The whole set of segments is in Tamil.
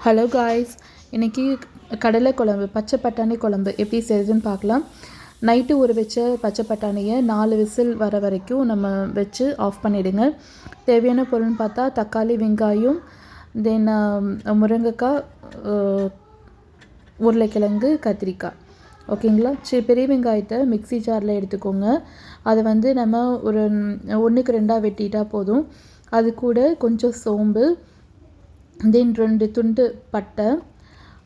ஹலோ காய்ஸ், இன்றைக்கி கடலை குழம்பு, பச்சை பட்டாணி குழம்பு எப்படி செய்யுதுன்னு பார்க்கலாம். நைட்டு ஊற வச்ச பச்சை பட்டாணியை 4 விசில் வர வரைக்கும் நம்ம வச்சு ஆஃப் பண்ணிவிடுங்க. தேவையான பொருள்னு பார்த்தா தக்காளி, வெங்காயம், தென் முருங்கைக்காய், உருளைக்கிழங்கு, கத்திரிக்காய். ஓகேங்களா? பெரிய வெங்காயத்தை மிக்ஸி ஜாரில் எடுத்துக்கோங்க. அதை நம்ம ஒரு 1க்கு 2 வெட்டிட்டால் போதும். அது கூட கொஞ்சம் சோம்பு, தென் 2 துண்டு பட்டை,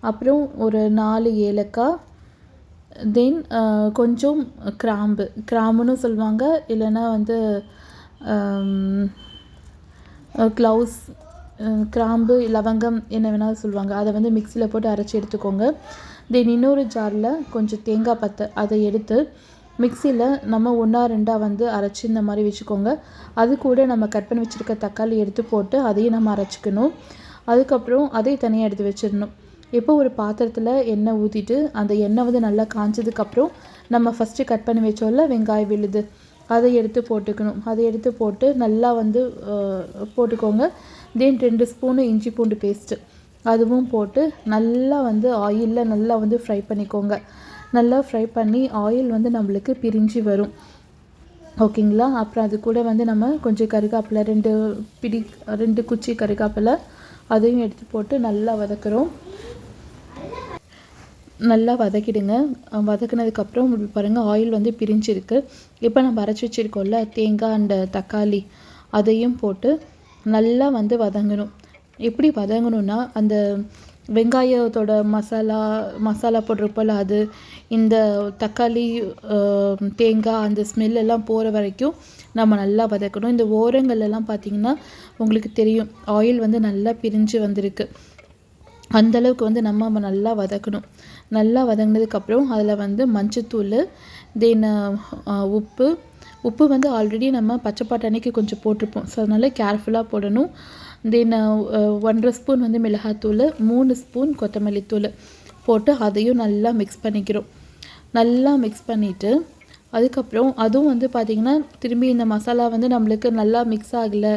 அப்புறம் ஒரு 4 ஏலக்காய், தென் கொஞ்சம் கிராம்புன்னு சொல்லுவாங்க, இல்லைன்னா க்ளவுஸ், கிராம்பு, லவங்கம் என்ன வேணாலும் சொல்லுவாங்க. அதை மிக்சியில் போட்டு அரைச்சி எடுத்துக்கோங்க. தென் இன்னொரு ஜாரில் கொஞ்சம் தேங்காய் பத்தை அதை எடுத்து மிக்சியில் நம்ம 1-2 அரைச்சி இந்த மாதிரி வச்சுக்கோங்க. அது கூட நம்ம கட் பண்ணி வச்சுருக்க தக்காளி எடுத்து போட்டு அதையும் நம்ம அரைச்சிக்கணும். அதுக்கப்புறம் அதை தனியாக எடுத்து வச்சிடணும். இப்போ ஒரு பாத்திரத்தில் எண்ணெய் ஊற்றிட்டு அந்த எண்ணெய் நல்லா காய்ச்சதுக்கப்புறம் நம்ம ஃபஸ்ட்டு கட் பண்ணி வச்சோம்ல வெங்காயம் விழுது, அதை எடுத்து போட்டுக்கணும். அதை எடுத்து போட்டு நல்லா போட்டுக்கோங்க. தென் 2 ஸ்பூனு இஞ்சி பூண்டு பேஸ்ட்டு அதுவும் போட்டு நல்லா ஆயிலில் நல்லா ஃப்ரை பண்ணிக்கோங்க. நல்லா ஃப்ரை பண்ணி ஆயில் நம்மளுக்கு பிரிஞ்சு வரும். ஓகேங்களா? அப்புறம் அது கூட நம்ம கொஞ்சம் கருகாப்பிலை, 2 குச்சி கருகாப்பிலை அதையும் எடுத்து போட்டு நல்லா வதக்குறோம். நல்லா வதக்கிடுங்க. வதக்குனதுக்கப்புறம் பாருங்கள் ஆயில் பிரிஞ்சிருக்கு. இப்போ நம்ம அரைச்சி வச்சுருக்கோம்ல தேங்காய் அண்ட் தக்காளி அதையும் போட்டு நல்லா வதங்கணும். எப்படி வதங்கணுன்னா அந்த வெங்காயத்தோட மசாலா போட்டிருப்போம்ல அது, இந்த தக்காளி, தேங்காய் அந்த ஸ்மெல்லெல்லாம் போகிற வரைக்கும் நம்ம நல்லா வதக்கணும். இந்த ஓரங்கள்லாம் பார்த்திங்கன்னா உங்களுக்கு தெரியும் ஆயில் நல்லா பிரிஞ்சு வந்திருக்கு. அந்தளவுக்கு நம்ம நல்லா வதக்கணும். நல்லா வதங்கினதுக்கப்புறம் அதில் மஞ்சத்தூள், தென் உப்பு ஆல்ரெடி நம்ம பச்சை பட்டாணிக்கு கொஞ்சம் போட்டிருப்போம். ஸோ அதனால் கேர்ஃபுல்லாக போடணும். தென் 1.5 ஸ்பூன் மிளகாத்தூள், 3 ஸ்பூன் கொத்தமல்லி தூள் போட்டு அதையும் நல்லா மிக்ஸ் பண்ணிக்கிறோம். நல்லா மிக்ஸ் பண்ணிவிட்டு அதுக்கப்புறம் அதுவும் பார்த்திங்கன்னா திரும்பி இந்த மசாலா நம்மளுக்கு நல்லா மிக்ஸ் ஆகலை,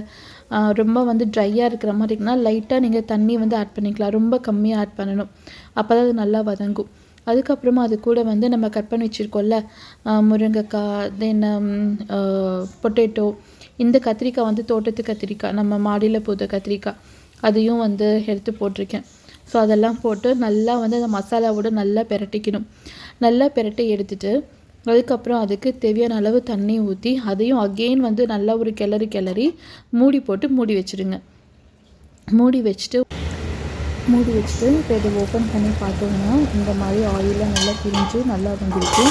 ரொம்ப ட்ரையாக இருக்கிற மாதிரி இருக்குன்னா லைட்டாக நீங்கள் தண்ணி ஆட் பண்ணிக்கலாம். ரொம்ப கம்மியாக ஆட் பண்ணணும். அப்போ தான் அது நல்லா வதங்கும். அதுக்கப்புறமா அது கூட நம்ம கட் பண்ணி வச்சுருக்கோம்ல முருங்கைக்காய், தென் பொட்டேட்டோ, இந்த கத்திரிக்காய் தோட்டத்து கத்திரிக்காய், நம்ம மாடியில் பூத்த கத்திரிக்காய், அதையும் எடுத்து போட்டிருக்கேன். ஸோ அதெல்லாம் போட்டு நல்லா அந்த மசாலாவோட நல்லா பிரட்டிக்கணும். நல்லா பிரட்டி எடுத்துகிட்டு அதுக்கப்புறம் அதுக்கு தேவையான அளவு தண்ணி ஊற்றி அதையும் அகெயின் நல்லா ஒரு கிளறி மூடி போட்டு மூடி வச்சுடுங்க. மூடி வச்சுட்டு இப்போ இதை ஓப்பன் பண்ணி பார்த்தோம்னா இந்த மாதிரி ஆயிலில் நல்லா பிரிஞ்சு நல்லா வந்துருக்கு.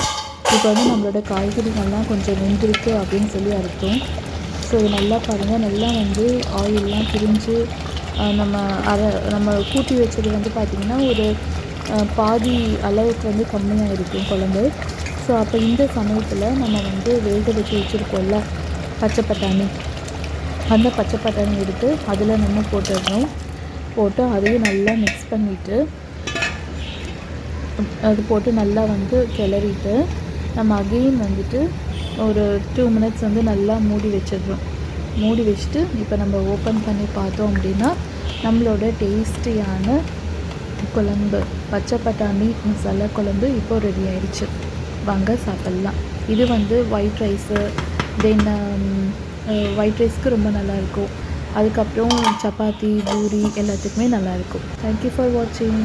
இப்போ நம்மளோட காய்கறிகள்லாம் கொஞ்சம் வெந்திருக்கு அப்படின்னு சொல்லி அர்த்தம். ஸோ இது நல்லா பாருங்கள், நல்லா ஆயிலெலாம் பிரிஞ்சு நம்ம கூட்டி வச்சது பார்த்திங்கன்னா ஒரு பாதி அளவுக்கு கம்மியாக இருக்கும் குழம்பு. ஸோ அப்போ இந்த சமயத்தில் நம்ம வேக வச்சு வச்சுருக்கோம்ல பச்சை பட்டாணி, அந்த பச்சை பட்டாணி எடுத்து அதில் நம்ம போட்டுடணும். போட்டு அதையும் நல்லா மிக்ஸ் பண்ணிவிட்டு அது போட்டு நல்லா கிளறிட்டு நம்ம அகெயின் ஒரு 2 மினிட்ஸ் நல்லா மூடி வச்சிடுறோம். மூடி வச்சுட்டு இப்போ நம்ம ஓப்பன் பண்ணி பார்த்தோம் அப்படின்னா நம்மளோட டேஸ்டியான குழம்பு, பச்சை பட்டாணி மசாலா குழம்பு இப்போ ரெடி ஆயிடுச்சு. வாங்க சாப்பிட்லாம். இது ஒயிட் ரைஸு, தென் ஒயிட் ரைஸ்க்கு ரொம்ப நல்லாயிருக்கும். அதுக்கப்புறம் சப்பாத்தி, பூரி எல்லாத்துக்குமே நல்லாயிருக்கும். தேங்க்யூ ஃபார் வாட்சிங்.